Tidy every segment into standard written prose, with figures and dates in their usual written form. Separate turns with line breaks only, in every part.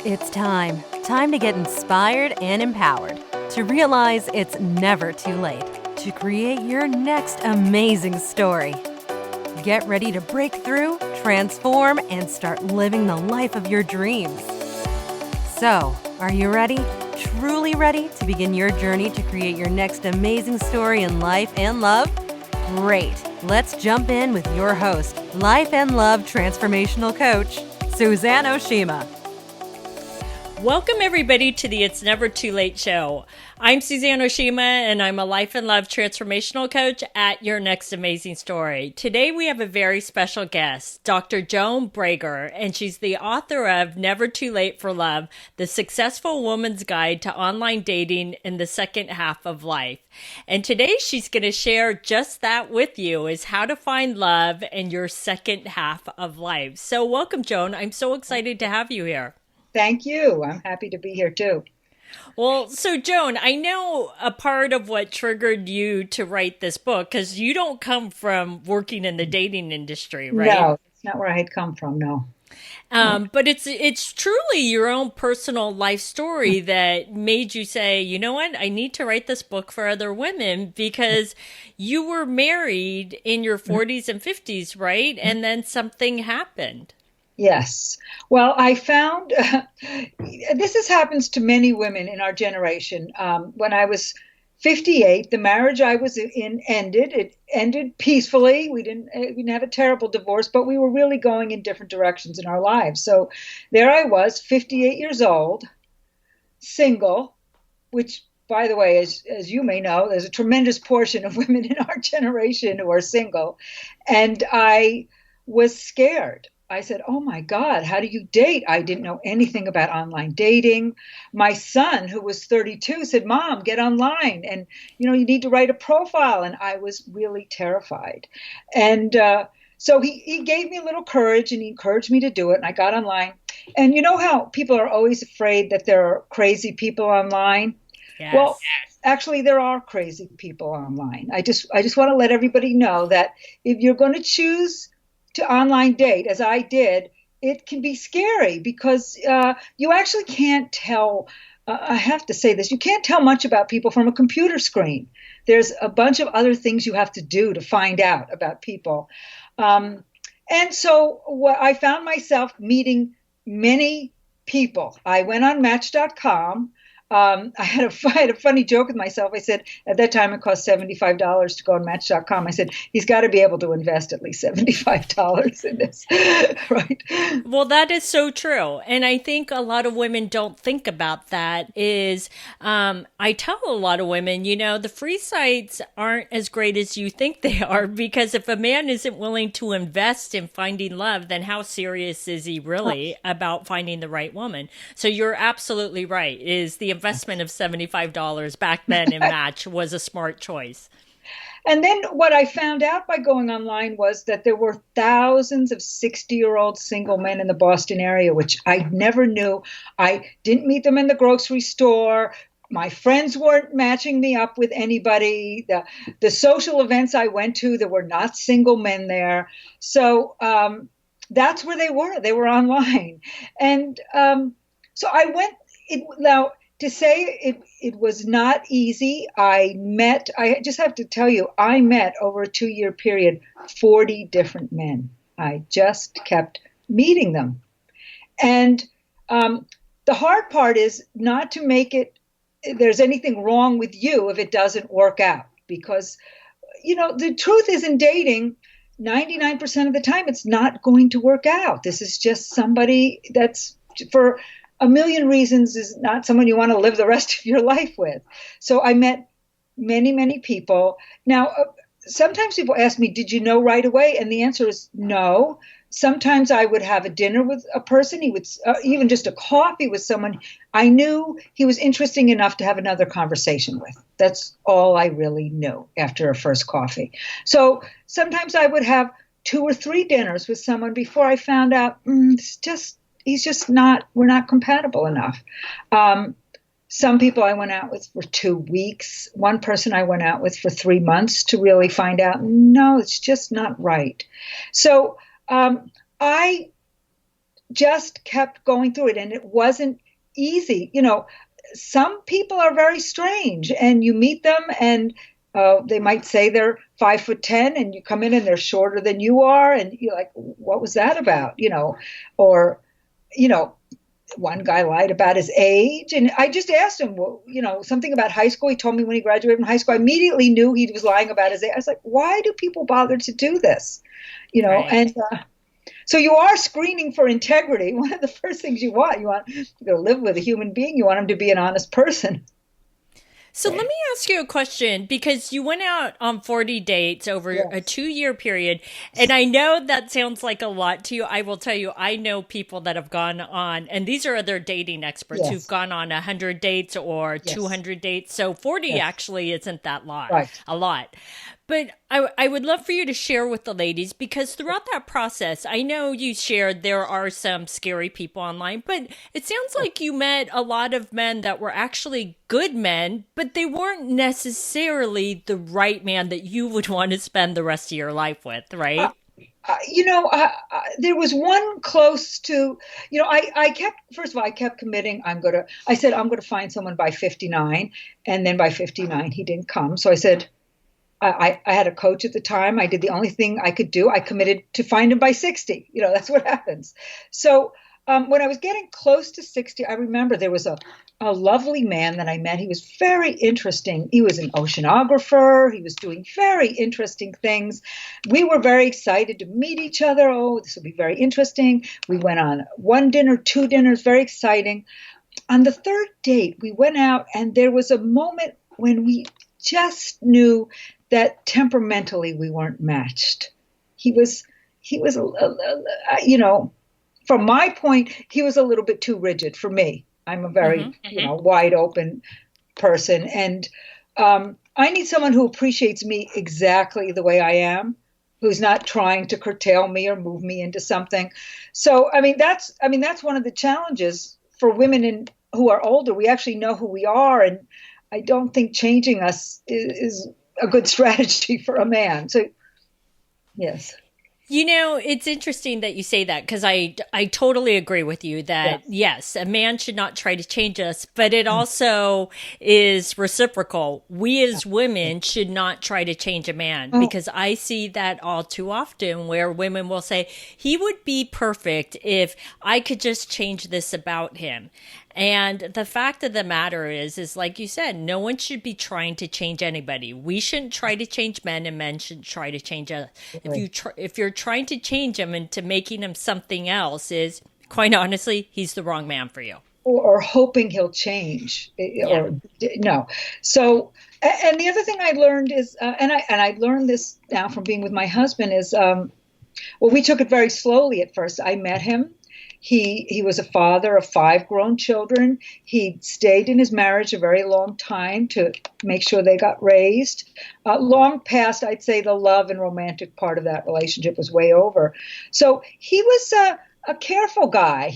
It's time. Time to get inspired and empowered. To realize it's never too late to create your next amazing story. Get ready to break through, transform, and start living the life of your dreams. So, are you ready? Truly ready to begin your journey to create your next amazing story in life and love? Great. Let's jump in with your host, Life and Love Transformational Coach, Suzanne Oshima.
Welcome, everybody, to the It's Never Too Late show. I'm Suzanne Oshima, and I'm a Life and Love Transformational Coach at Your Next Amazing Story. Today, we have a very special guest, Dr. Joan Bragar, and she's the author of Never Too Late for Love, The Successful Woman's Guide to Online Dating in the Second Half of Life. And today, she's going to share just that with you, is how to find love in your second half of life. So welcome, Joan. I'm so excited to have you here.
Thank you. I'm happy to be here too.
Well, so Joan, I know a part of what triggered you to write this book, because you don't come from working in the dating industry, right?
No, it's not where I had come from, no.
But it's truly your own personal life story that made you say, you know what, I need to write this book for other women, because you were married in your 40s and 50s, right? And then something happened.
Yes. Well, I found this happens to many women in our generation. When I was 58, the marriage I was in ended. It ended peacefully. We didn't have a terrible divorce, but we were really going in different directions in our lives. So there I was, 58 years old, single, which, by the way, as you may know, there's a tremendous portion of women in our generation who are single. And I was scared. I said, oh my God, how do you date? I didn't know anything about online dating. My son, who was 32, said, Mom, get online. And, you need to write a profile. And I was really terrified. And so he gave me a little courage, and he encouraged me to do it. And I got online. And you know how people are always afraid that there are crazy people online?
Yes.
Well, actually, there are crazy people online. I just want to let everybody know that if you're going to choose to online date, as I did, it can be scary because you actually can't tell, I have to say this, you can't tell much about people from a computer screen. There's a bunch of other things you have to do to find out about people. And so I found myself meeting many people. I went on Match.com. I had a funny joke with myself. I said, at that time, it cost $75 to go on Match.com. I said, he's got to be able to invest at least $75 in this, right?
Well, that is so true. And I think a lot of women don't think about that is, I tell a lot of women, the free sites aren't as great as you think they are, because if a man isn't willing to invest in finding love, then how serious is he really about finding the right woman? So you're absolutely right. Is the investment of $75 back then in Match was a smart choice.
And then what I found out by going online was that there were thousands of 60-year-old single men in the Boston area, which I never knew. I didn't meet them in the grocery store. My friends weren't matching me up with anybody. The social events I went to, there were not single men there. So that's where they were. They were online. And so I went. Now, to say it was not easy, I just have to tell you, I met over a 2-year period 40 different men. I just kept meeting them. And the hard part is not to make there's anything wrong with you if it doesn't work out. Because, the truth is, in dating, 99% of the time, it's not going to work out. This is just somebody that's, for a million reasons, is not someone you want to live the rest of your life with. So I met many, many people. Now, sometimes people ask me, did you know right away? And the answer is no. Sometimes I would have a dinner with a person, he would even just a coffee with someone. I knew he was interesting enough to have another conversation with. That's all I really knew after a first coffee. So sometimes I would have 2 or 3 dinners with someone before I found out we're not compatible enough. Some people I went out with for 2 weeks. One person I went out with for 3 months to really find out, no, it's just not right. So I just kept going through it, and it wasn't easy. Some people are very strange, and you meet them, and they might say they're 5'10", and you come in and they're shorter than you are, and you're like, what was that about? Or, one guy lied about his age, and I just asked him, well, something about high school. He told me when he graduated from high school. I immediately knew he was lying about his age. I was like, why do people bother to do this?
Right.
And so you are screening for integrity. One of the first things you want to live with a human being. You want him to be an honest person.
So let me ask you a question, because you went out on 40 dates over a 2-year period. And I know that sounds like a lot to you. I will tell you, I know people that have gone on, and these are other dating experts who've gone on 100 dates or 200 dates. So 40 actually isn't that a lot. But I would love for you to share with the ladies, because throughout that process, I know you shared there are some scary people online, but it sounds like you met a lot of men that were actually good men, but they weren't necessarily the right man that you would want to spend the rest of your life with, right?
There was one close to, first of all, I kept committing. I said, I'm going to find someone by 59. And then by 59, he didn't come. So I said, I had a coach at the time. I did the only thing I could do. I committed to find him by 60. That's what happens. So when I was getting close to 60, I remember there was a lovely man that I met. He was very interesting. He was an oceanographer. He was doing very interesting things. We were very excited to meet each other. Oh, this will be very interesting. We went on 1 dinner, 2 dinners, very exciting. On the 3rd date, we went out, and there was a moment when we just knew that temperamentally we weren't matched. He was, from my point, he was a little bit too rigid for me. I'm a very, wide open person. And I need someone who appreciates me exactly the way I am, who's not trying to curtail me or move me into something. So, that's one of the challenges for women who are older. We actually know who we are, and I don't think changing us is a good strategy for a man. So, yes.
It's interesting that you say that, because I totally agree with you that, yes, a man should not try to change us, but it also is reciprocal. We as women should not try to change a man, because I see that all too often where women will say, he would be perfect if I could just change this about him. And the fact of the matter is like you said, no one should be trying to change anybody. We shouldn't try to change men, and men shouldn't try to change us. If you're trying to change him into making him something else, is quite honestly, he's the wrong man for you.
Or hoping he'll change, or no. So, and the other thing I learned is, and I learned this now from being with my husband, is, we took it very slowly at first. I met him. He was a father of 5 grown children. He stayed in his marriage a very long time to make sure they got raised. Long past, I'd say, the love and romantic part of that relationship was way over. So he was a careful guy.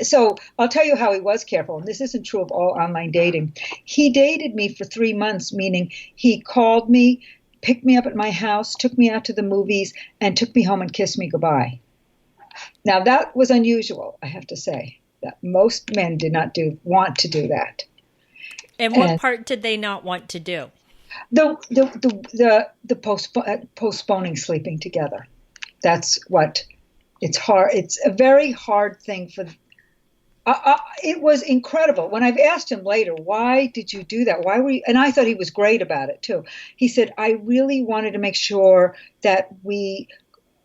So I'll tell you how he was careful, and this isn't true of all online dating. He dated me for 3 months, meaning he called me, picked me up at my house, took me out to the movies, and took me home and kissed me goodbye. Now, that was unusual, I have to say. That most men did not want to do that.
And what part did they not want to do?
The postponing sleeping together. That's what, it's hard. It's a very hard thing for. It was incredible. When I've asked him later, why did you do that? Why were you? And I thought he was great about it too. He said, I really wanted to make sure that we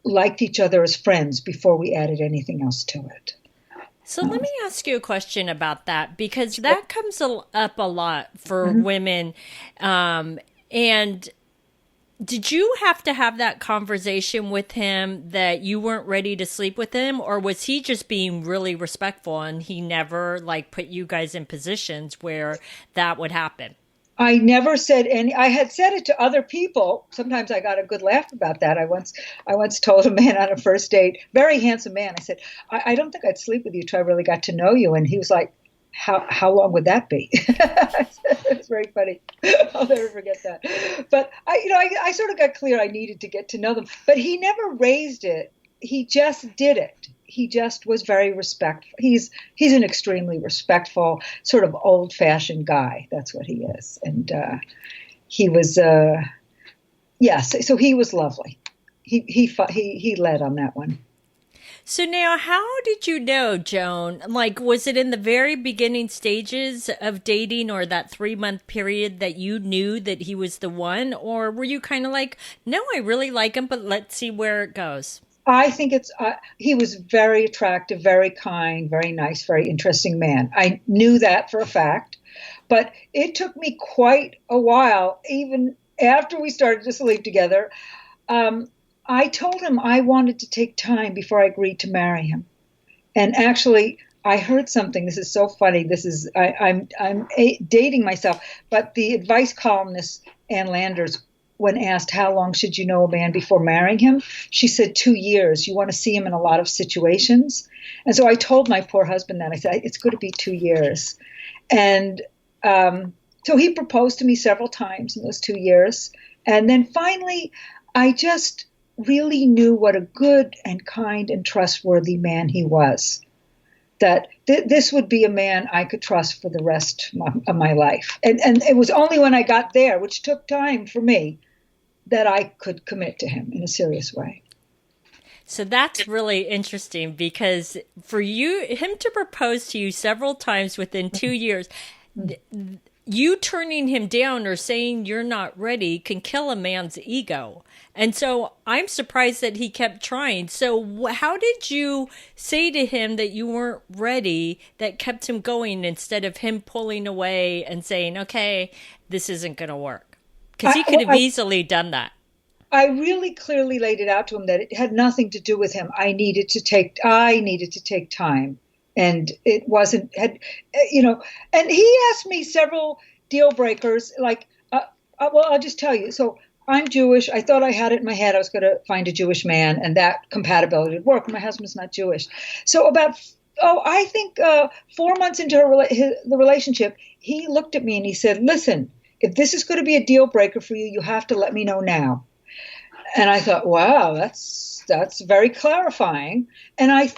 liked each other as friends before we added anything else to it.
So let me ask you a question about that, because that comes up a lot for women. And did you have to have that conversation with him that you weren't ready to sleep with him, or was he just being really respectful and he never put you guys in positions where that would happen?
I never said any. I had said it to other people. Sometimes I got a good laugh about that. I once told a man on a first date, very handsome man. I said, I don't think I'd sleep with you till I really got to know you. And he was like, how long would that be? It's very funny. I'll never forget that. But I sort of got clear I needed to get to know them. But he never raised it. He just did it. he just was very respectful. He's an extremely respectful, sort of old-fashioned guy. That's what he is. And he was, yes. So he was lovely. He led on that one.
So now, how did you know, Joan? Like, was it in the very beginning stages of dating or that 3-month period that you knew that he was the one? Or were you kind of like, no, I really like him, but let's see where it goes?
I think he was very attractive, very kind, very nice, very interesting man. I knew that for a fact, but it took me quite a while, even after we started to sleep together. I told him I wanted to take time before I agreed to marry him. And actually, I heard something. This is so funny. I'm dating myself, but the advice columnist Ann Landers, when asked how long should you know a man before marrying him, she said 2 years. You want to see him in a lot of situations. And so I told my poor husband that. I said, it's going to be 2 years. And so he proposed to me several times in those 2 years. And then finally, I just really knew what a good and kind and trustworthy man he was. That this would be a man I could trust for the rest of my life. And it was only when I got there, which took time for me, that I could commit to him in a serious way.
So that's really interesting because for him to propose to you several times within 2 years, you turning him down or saying you're not ready can kill a man's ego. And so I'm surprised that he kept trying. So how did you say to him that you weren't ready that kept him going instead of him pulling away and saying, okay, this isn't going to work? Because he could have easily done that.
I really clearly laid it out to him that it had nothing to do with him. I needed to take time. And it wasn't, and he asked me several deal breakers, like, well, I'll just tell you. So I'm Jewish. I thought I had it in my head I was going to find a Jewish man and that compatibility would work. My husband's not Jewish. So I think 4 months into the relationship, he looked at me and he said, listen, if this is going to be a deal breaker for you, you have to let me know now. And I thought, wow, that's very clarifying. And I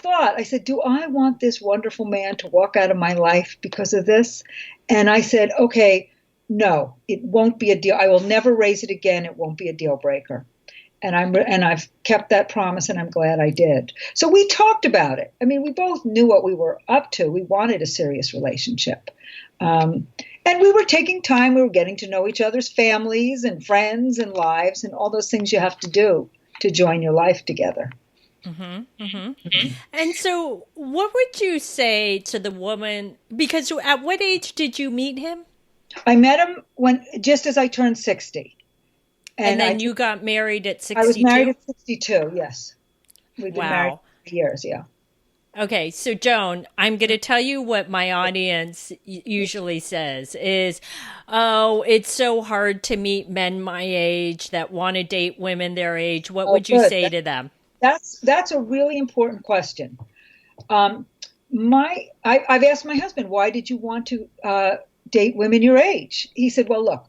said, do I want this wonderful man to walk out of my life because of this? And I said, okay, no, it won't be a deal. I will never raise it again. It won't be a deal breaker. And I've kept that promise, and I'm glad I did. So we talked about it. I mean, we both knew what we were up to. We wanted a serious relationship. And we were taking time. We were getting to know each other's families and friends and lives and all those things you have to do to join your life together.
Mm-hmm, mm-hmm. Mm-hmm. And so what would you say to the woman, because at what age did you meet him?
I met him just as I turned 60.
And then you got married at 62?
I was married at 62, yes. We've been married for years, yeah.
Okay, so Joan, I'm going to tell you what my audience usually says is, oh, it's so hard to meet men my age that want to date women their age. What would you say to them?
That's a really important question. I've asked my husband, why did you want to date women your age? He said, well, look,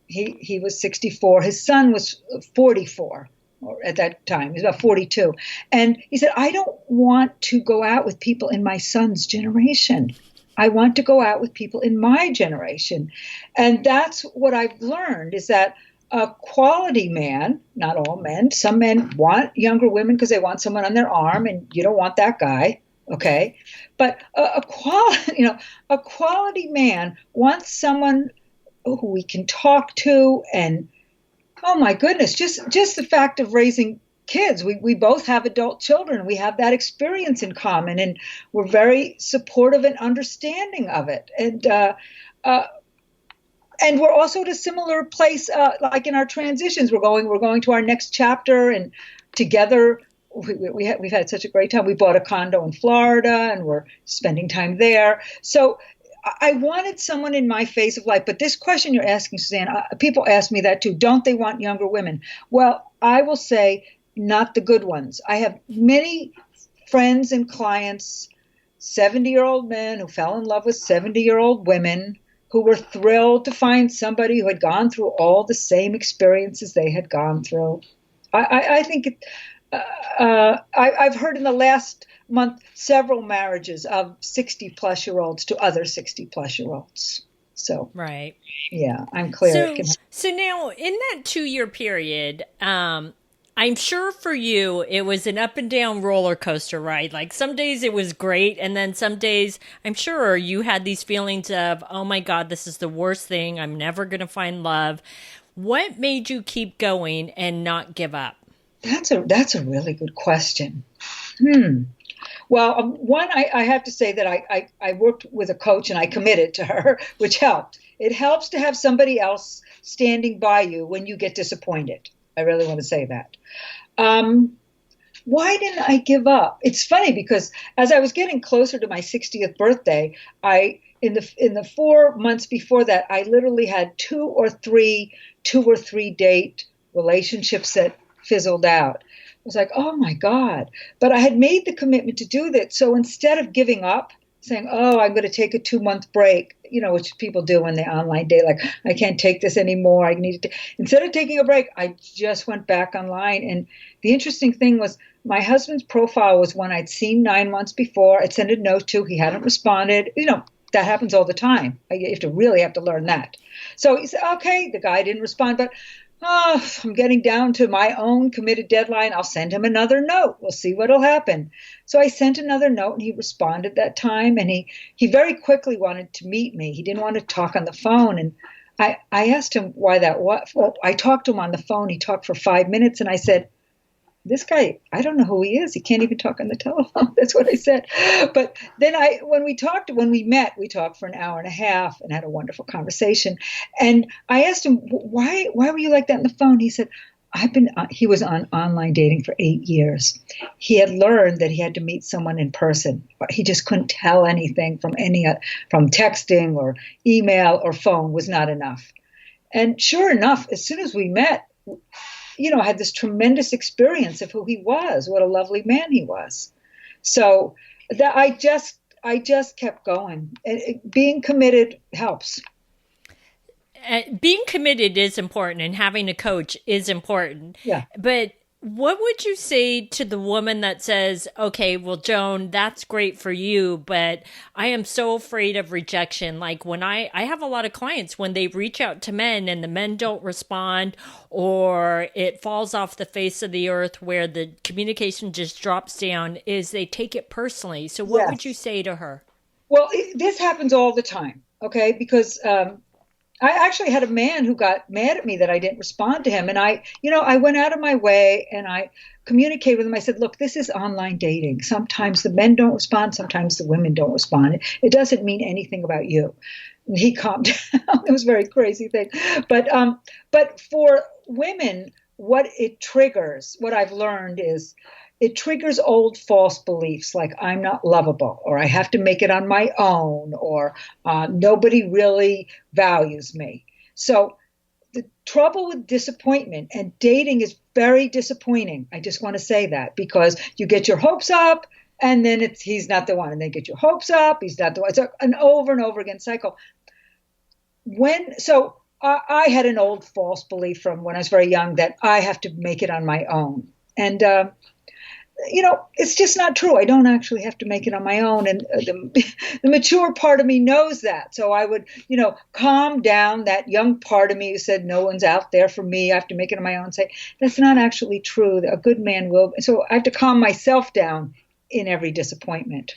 he was 64. His son was 44. Or at that time, he was about 42. And he said, I don't want to go out with people in my son's generation. I want to go out with people in my generation. And that's what I've learned is that a quality man, not all men, some men want younger women because they want someone on their arm and you don't want that guy. Okay. But a quality man wants someone who we can talk to and oh my goodness, just the fact of raising kids. We both have adult children. We have that experience in common and we're very supportive and understanding of it. And we're also at a similar place, like in our transitions. We're going to our next chapter and together we've had such a great time. We bought a condo in Florida and we're spending time there. So I wanted someone in my phase of life, but this question you're asking, Suzanne, people ask me that too. Don't they want younger women? Well, I will say not the good ones. I have many friends and clients, 70-year-old men who fell in love with 70-year-old women who were thrilled to find somebody who had gone through all the same experiences they had gone through. I think I've heard in the last month several marriages of 60 plus year olds to other 60 plus year olds. So,
Right.
yeah, I'm clear. It can.
So now in that 2 year period, I'm sure for you it was an up and down roller coaster ride. Like some days it was great, and then some days I'm sure you had these feelings of, oh my God, this is the worst thing. I'm never going to find love. What made you keep going and not give up?
That's a really good question. Well, one, I have to say that I worked with a coach and I committed to her, which helped. It helps to have somebody else standing by you when you get disappointed. I really want to say that. Why didn't I give up? It's funny because as I was getting closer to my 60th birthday, in the 4 months before that, I literally had two or three date relationships that fizzled out. I was like, oh my God. But I had made the commitment to do that. So instead of giving up, saying, oh, I'm going to take a 2-month break, which people do when they online date, like, I can't take this anymore. I need to. Instead of taking a break, I just went back online. And the interesting thing was my husband's profile was one I'd seen 9 months before. I'd sent a note to. He hadn't responded. That happens all the time. You have to learn that. So he said, okay, the guy didn't respond, but I'm getting down to my own committed deadline. I'll send him another note. We'll see what'll happen. So I sent another note and he responded that time. And he very quickly wanted to meet me. He didn't want to talk on the phone. And I asked him why that was. Well, I talked to him on the phone. He talked for 5 minutes and I said, this guy, I don't know who he is. He can't even talk on the telephone. That's what I said. But then when we met, we talked for an hour and a half and had a wonderful conversation. And I asked him, why were you like that on the phone? He said, he was on online dating for 8 years. He had learned that he had to meet someone in person. He just couldn't tell anything from texting or email or phone was not enough. And sure enough, as soon as we met, I had this tremendous experience of who he was, what a lovely man he was. So that I just kept going. Being committed helps.
Being committed is important, and having a coach is important.
Yeah.
But what would you say to the woman that says, okay, well, Joan, that's great for you, but I am so afraid of rejection. Like when I have a lot of clients, when they reach out to men and the men don't respond, or it falls off the face of the earth where the communication just drops down, is they take it personally. So what would you say to her?
Well, this happens all the time. Okay. Because, I actually had a man who got mad at me that I didn't respond to him. And I went out of my way and I communicated with him. I said, look, this is online dating. Sometimes the men don't respond. Sometimes the women don't respond. It doesn't mean anything about you. And he calmed down. It was a very crazy thing. But for women, what it triggers, what I've learned is, it triggers old false beliefs like I'm not lovable, or I have to make it on my own, or nobody really values me. So the trouble with disappointment, and dating is very disappointing. I just want to say that, because you get your hopes up and then he's not the one, and then get your hopes up, he's not the one. It's an over and over again cycle. I had an old false belief from when I was very young that I have to make it on my own. And it's just not true. I don't actually have to make it on my own. And the mature part of me knows that. So I would, calm down that young part of me who said, no one's out there for me. I have to make it on my own. Say, that's not actually true. A good man will. So I have to calm myself down in every disappointment.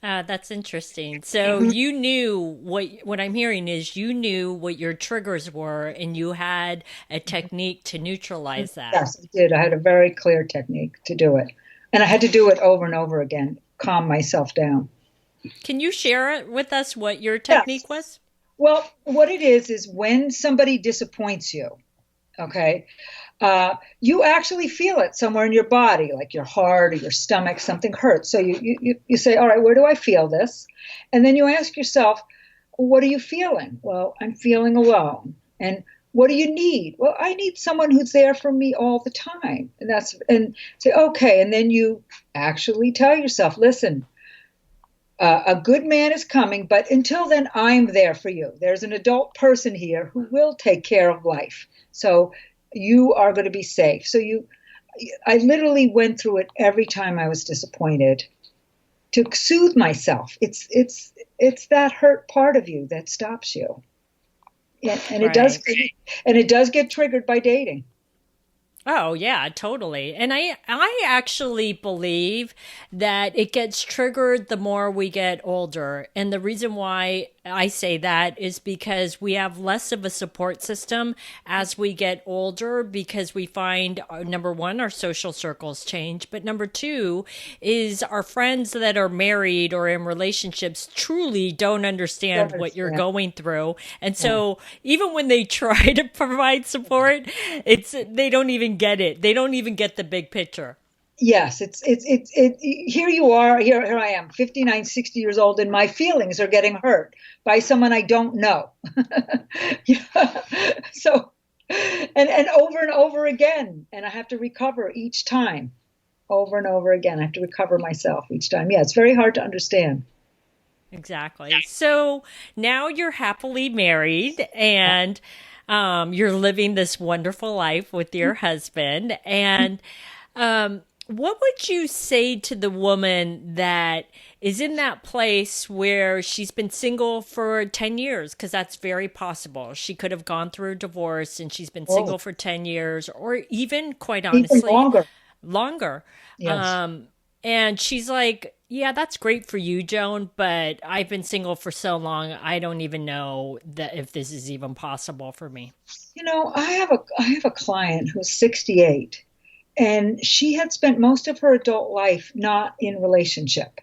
That's interesting. So you knew what I'm hearing is you knew what your triggers were, and you had a technique to neutralize that.
Yes, I did. I had a very clear technique to do it. And I had to do it over and over again, calm myself down.
Can you share with us what your technique was?
Well, what it is when somebody disappoints you, okay, you actually feel it somewhere in your body, like your heart or your stomach, something hurts. So you say, all right, where do I feel this? And then you ask yourself, what are you feeling? Well, I'm feeling alone. And what do you need? Well, I need someone who's there for me all the time. And say, okay. And then you actually tell yourself, listen, a good man is coming, but until then, I'm there for you. There's an adult person here who will take care of life. So you are going to be safe. So I literally went through it every time I was disappointed to soothe myself. It's that hurt part of you that stops you. Yeah,
Right.
and it does get triggered by dating.
Oh yeah, totally. And I actually believe that it gets triggered the more we get older. And the reason why I say that is because we have less of a support system as we get older because we find number one, our social circles change, but number two is our friends that are married or in relationships truly don't
Don't
understand what you're
understand.
going through. And
Yeah.
so even when they try to provide support, they don't even get it. They don't even get the big picture.
Yes, here you are, here I am, 59, 60 years old, and my feelings are getting hurt by someone I don't know. Yeah. So, and over again, and I have to recover each time, over and over again. I have to recover myself each time. Yeah, it's very hard to understand.
Exactly. So now you're happily married and you're living this wonderful life with your husband. And what would you say to the woman that is in that place where she's been single for 10 years? Because that's very possible. She could have gone through a divorce and she's been
Oh,
single for 10 years, or even, quite
even
honestly,
longer.
longer.
Yes.
And she's like, yeah, that's great for you, Joan, but I've been single for so long, I don't even know that if this is even possible for me.
I have a client who's 68, and she had spent most of her adult life not in relationship.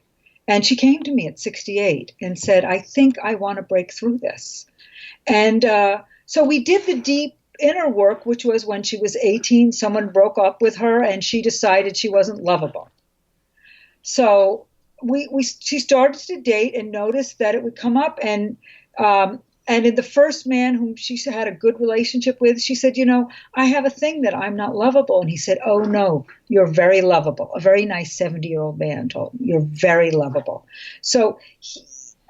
And she came to me at 68 and said, I think I want to break through this. And so we did the deep inner work, which was when she was 18, someone broke up with her and she decided she wasn't lovable. So she started to date and noticed that it would come up, and in the first man whom she had a good relationship with, she said, I have a thing that I'm not lovable. And he said, oh no, you're very lovable. A very nice 70-year-old man told me, you're very lovable. So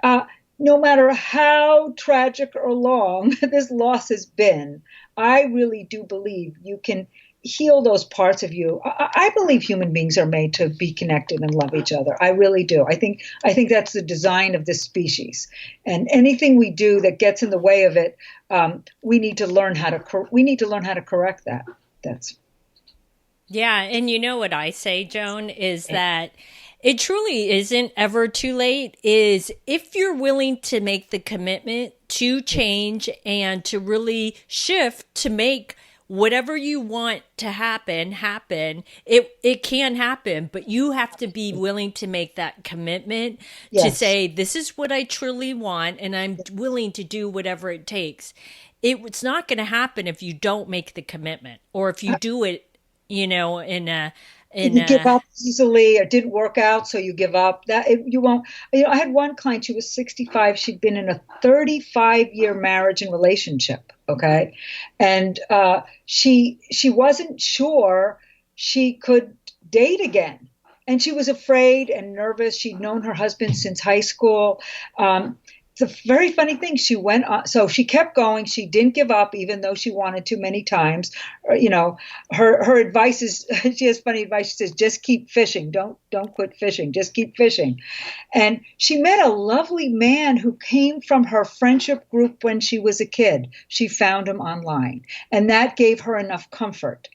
uh, no matter how tragic or long this loss has been, I really do believe you can heal those parts of you. I believe human beings are made to be connected and love each other. I really do. I think that's the design of this species. And anything we do that gets in the way of it, we need to learn how to correct that. That's
Yeah, and you know what I say, Joan, is that it truly isn't ever too late. Is if you're willing to make the commitment to change and to really shift to make whatever you want to happen, it can happen, but you have to be willing to make that commitment to
yes.
say, this is what I truly want, and I'm willing to do whatever it takes. It's not going to happen if you don't make the commitment, or if you do it, in a,
If
in
you give
a,
up easily, it didn't work out, so you give up. You won't. I had one client. She was 65. She'd been in a 35-year marriage and relationship. Okay, and she wasn't sure she could date again, and she was afraid and nervous. She'd known her husband since high school. It's a very funny thing. She went on, so she kept going. She didn't give up, even though she wanted to many times. Her advice is she has funny advice. She says, "Just keep fishing. Don't quit fishing. Just keep fishing." And she met a lovely man who came from her friendship group when she was a kid. She found him online, and that gave her enough comfort.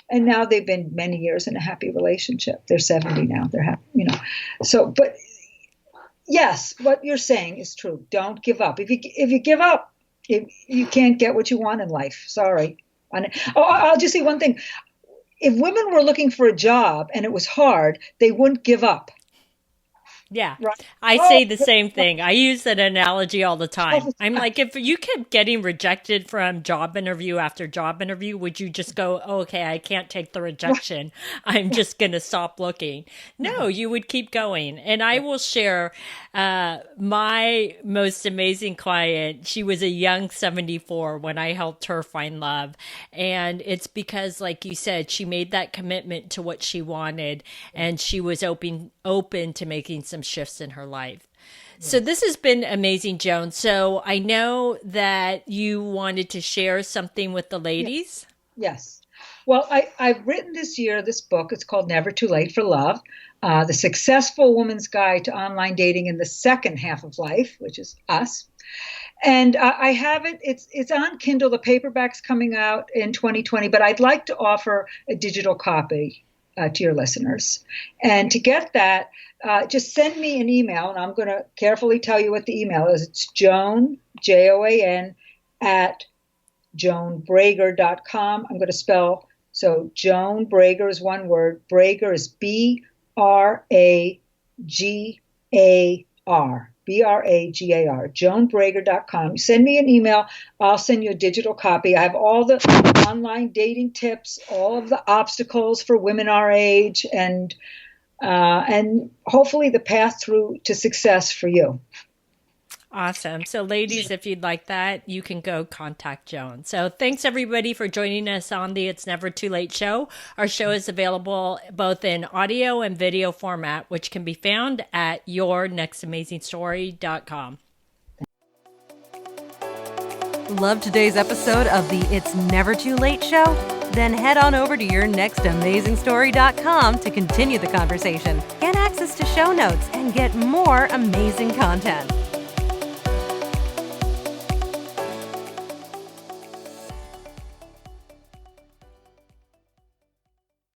And now they've been many years in a happy relationship. They're 70 now. They're happy. So, but yes, what you're saying is true. Don't give up. If you give up, you can't get what you want in life. Sorry. I'll just say one thing. If women were looking for a job and it was hard, they wouldn't give up.
Yeah,
Right?
I
Oh,
say the same thing. I use that analogy all the time. I'm like, if you kept getting rejected from job interview after job interview, would you just go, oh, okay, I can't take the rejection. I'm just going to stop looking. No, you would keep going. And I will share my most amazing client. She was a young 74 when I helped her find love. And it's because, like you said, she made that commitment to what she wanted, and she was open to making some shifts in her life. So this has been amazing, Joan. So I know that you wanted to share something with the ladies.
yes. Well, I've written this year this book. It's called Never Too Late for Love, The Successful Woman's Guide to Online Dating in the Second Half of Life, which is us. And I have it. It's on Kindle. The paperback's coming out in 2020, but I'd like to offer a digital copy to your listeners. And to get that, just send me an email, and I'm going to carefully tell you what the email is. It's Joan, Joan, at joanbragar.com. I'm going to spell, so Joan Bragar is one word. Bragar is Bragar. Bragar, joanbragar.com. Send me an email. I'll send you a digital copy. I have all the online dating tips, all of the obstacles for women our age, and hopefully the path through to success for you.
Awesome. So ladies, if you'd like that, you can go contact Joan. So thanks everybody for joining us on the It's Never Too Late show. Our show is available both in audio and video format, which can be found at yournextamazingstory.com.
Love today's episode of the It's Never Too Late show? Then head on over to yournextamazingstory.com to continue the conversation, get access to show notes, and get more amazing content.